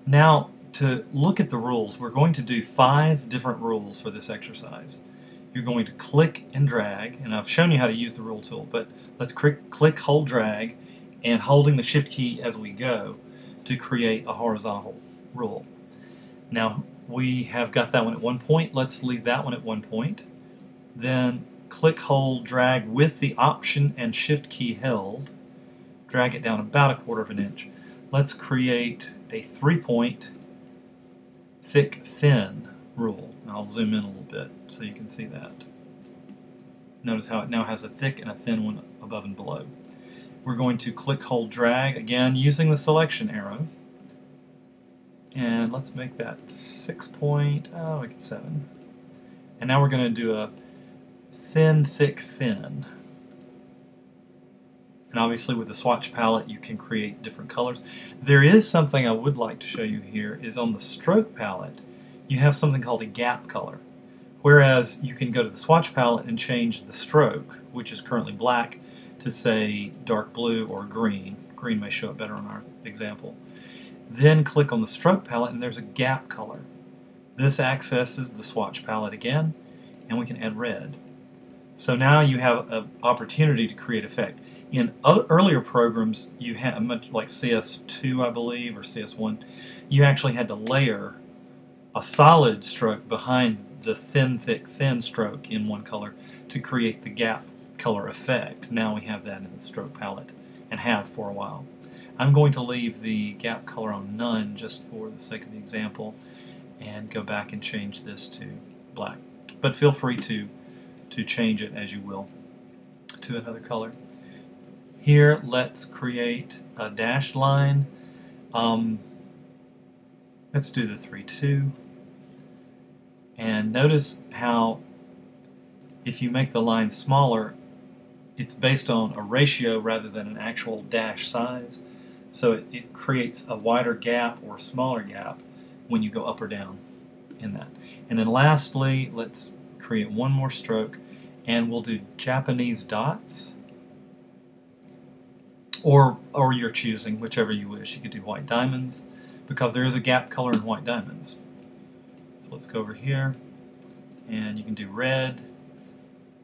Now, to look at the rules, we're going to do 5 different rules for this exercise. You're going to click and drag, and I've shown you how to use the rule tool, but let's click, hold, drag, and holding the shift key as we go to create a horizontal rule. Now, we have got that one at 1 point. Let's leave that one at 1 point. Then click, hold, drag with the Option and Shift key held. Drag it down about 1/4 inch. Let's create a 3-point thick, thin rule. I'll zoom in a little bit so you can see that. Notice how it now has a thick and a thin one above and below. We're going to click, hold, drag, again using the selection arrow. And let's make that 6 point, make it 7. And now we're going to do a thin, thick, thin. And obviously with the swatch palette you can create different colors. There is something I would like to show you here, is on the stroke palette you have something called a gap color. Whereas you can go to the swatch palette and change the stroke, which is currently black, to say dark blue or green. Green may show up better on our example. Then click on the stroke palette and there's a gap color. This accesses the swatch palette again, and we can add red. So now you have an opportunity to create effect. In earlier programs, you had, much like CS2, I believe, or CS1, you actually had to layer a solid stroke behind the thin, thick, thin stroke in one color to create the gap color effect. Now we have that in the stroke palette, and have for a while. I'm going to leave the gap color on none just for the sake of the example, and go back and change this to black. But feel free to change it as you will to another color. Here, let's create a dashed line. Let's do the 3-2. And notice how if you make the line smaller, it's based on a ratio rather than an actual dash size. So it creates a wider gap or a smaller gap when you go up or down in that. And then lastly, let's create one more stroke, and we'll do Japanese dots, or you're choosing, whichever you wish. You could do white diamonds, because there is a gap color in white diamonds. So let's go over here, and you can do red,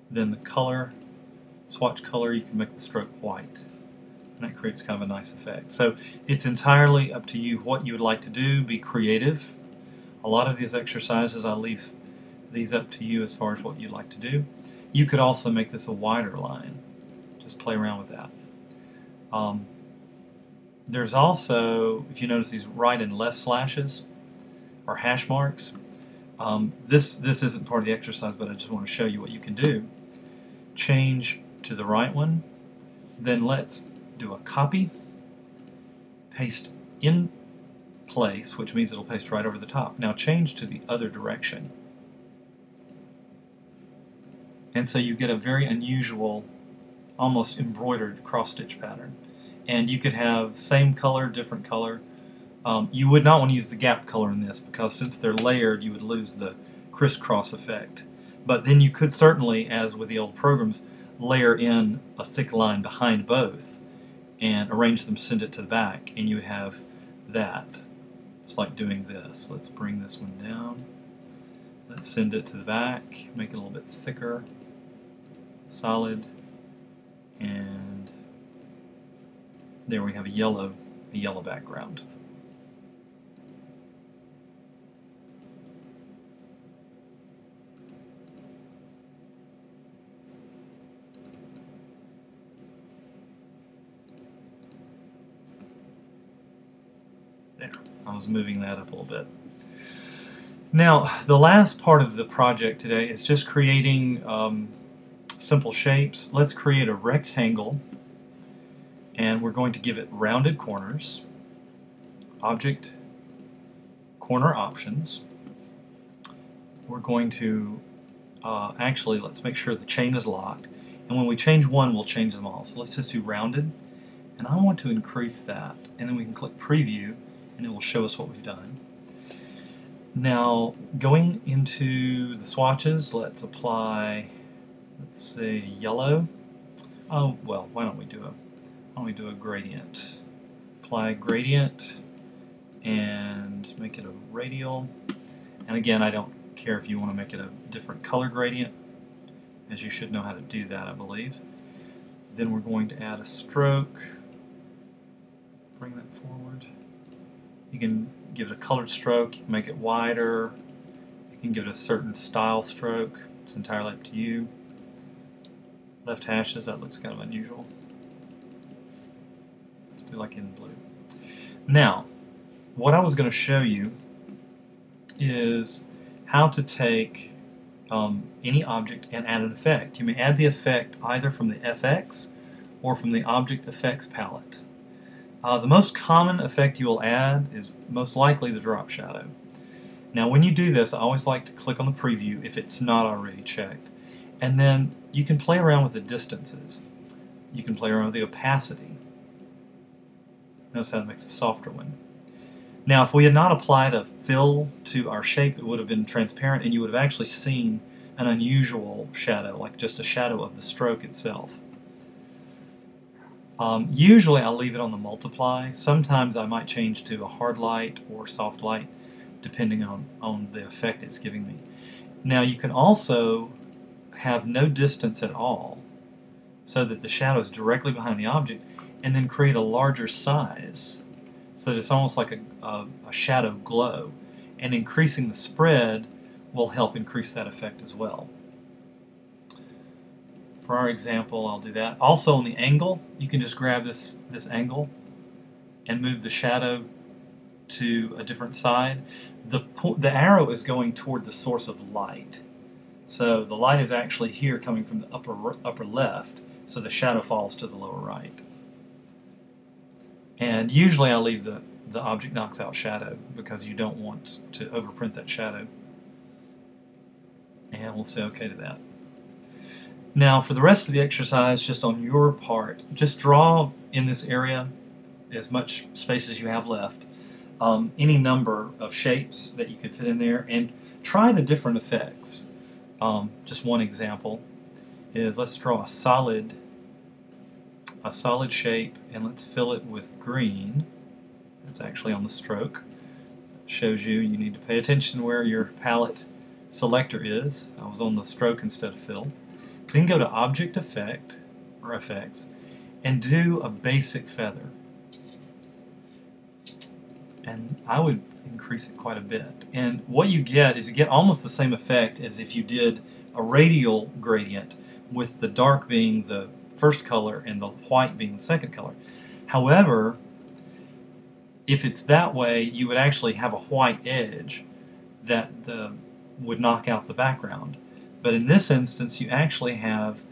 then the color, swatch color, you can make the stroke white. And that creates kind of a nice effect. So it's entirely up to you what you would like to do. Be creative. A lot of these exercises, I leave these up to you as far as what you'd like to do. You could also make this a wider line. Just play around with that. There's also, if you notice these right and left slashes, or hash marks, this isn't part of the exercise, but I just want to show you what you can do. Change to the right one, then let's do a copy, paste in place, which means it'll paste right over the top. Now change to the other direction. And so you get a very unusual, almost embroidered cross-stitch pattern. And you could have same color, different color. You would not want to use the gap color in this, because since they're layered, you would lose the crisscross effect. But then you could certainly, as with the old programs, layer in a thick line behind both and arrange them, send it to the back, and you would have that. It's like doing this. Let's bring this one down. Let's send it to the back, make it a little bit thicker, solid, and there we have a yellow background. There, I was moving that up a little bit. Now, the last part of the project today is just creating simple shapes. Let's create a rectangle, and we're going to give it rounded corners. Object, corner options. We're going to actually, let's make sure the chain is locked, and when we change one, we'll change them all. So let's just do rounded, and I want to increase that, and then we can click preview, and it will show us what we've done. Now, going into the swatches, let's apply, let's say, yellow. Oh, well, why don't we do a gradient? Apply gradient, and and make it a radial. And again, I don't care if you want to make it a different color gradient, as you should know how to do that, I believe. Then we're going to add a stroke. Bring that forward. You can give it a colored stroke, you can make it wider, you can give it a certain style stroke. It's entirely up to you. Left hashes, that looks kind of unusual. Let's do like in blue. Now, what I was going to show you is how to take any object and add an effect. You may add the effect either from the FX or from the Object Effects palette. The most common effect you will add is most likely the drop shadow. Now when you do this, I always like to click on the preview if it's not already checked. And then you can play around with the distances. You can play around with the opacity. Notice how it makes a softer one. Now if we had not applied a fill to our shape, it would have been transparent and you would have actually seen an unusual shadow, like just a shadow of the stroke itself. Usually I'll leave it on the multiply. Sometimes I might change to a hard light or soft light depending on the effect it's giving me. Now you can also have no distance at all so that the shadow is directly behind the object, and then create a larger size so that it's almost like a shadow glow, and increasing the spread will help increase that effect as well. For our example, I'll do that. Also on the angle, you can just grab this angle and move the shadow to a different side. The arrow is going toward the source of light. So the light is actually here coming from the upper left, so the shadow falls to the lower right. And usually I leave the object knocks out shadow because you don't want to overprint that shadow. And we'll say OK to that. Now for the rest of the exercise, just on your part, just draw in this area as much space as you have left, any number of shapes that you can fit in there, and try the different effects. Just one example is, let's draw a solid shape and let's fill it with green. That's actually on the stroke. Shows you need to pay attention where your palette selector is. I was on the stroke instead of fill. Then go to Object Effect or Effects and do a basic feather. And I would increase it quite a bit. And what you get is you get almost the same effect as if you did a radial gradient, with the dark being the first color and the white being the second color. However, if it's that way, you would actually have a white edge that would knock out the background. But in this instance, you actually have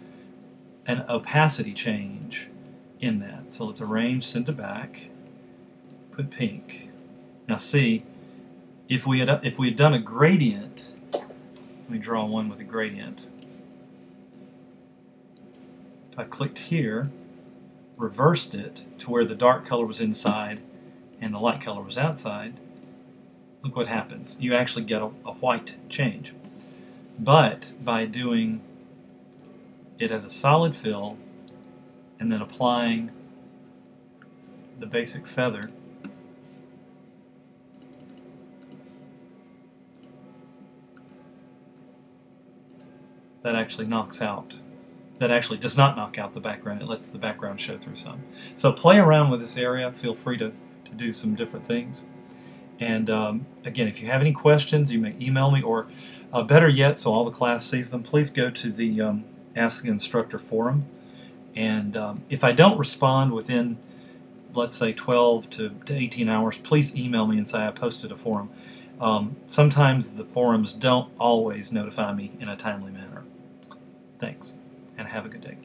an opacity change in that. So let's arrange, send to back, put pink. Now see, if we had done a gradient, let me draw one with a gradient. If I clicked here, reversed it to where the dark color was inside and the light color was outside, look what happens. You actually get a white change. But by doing it as a solid fill and then applying the basic feather, that actually does not knock out the background. It lets the background show through some. So play around with this area. Feel free to do some different things. And again, if you have any questions, you may email me, or better yet, so all the class sees them, please go to the Ask the Instructor forum. And if I don't respond within, let's say, 12 to 18 hours, please email me and say I posted a forum. Sometimes the forums don't always notify me in a timely manner. Thanks, and have a good day.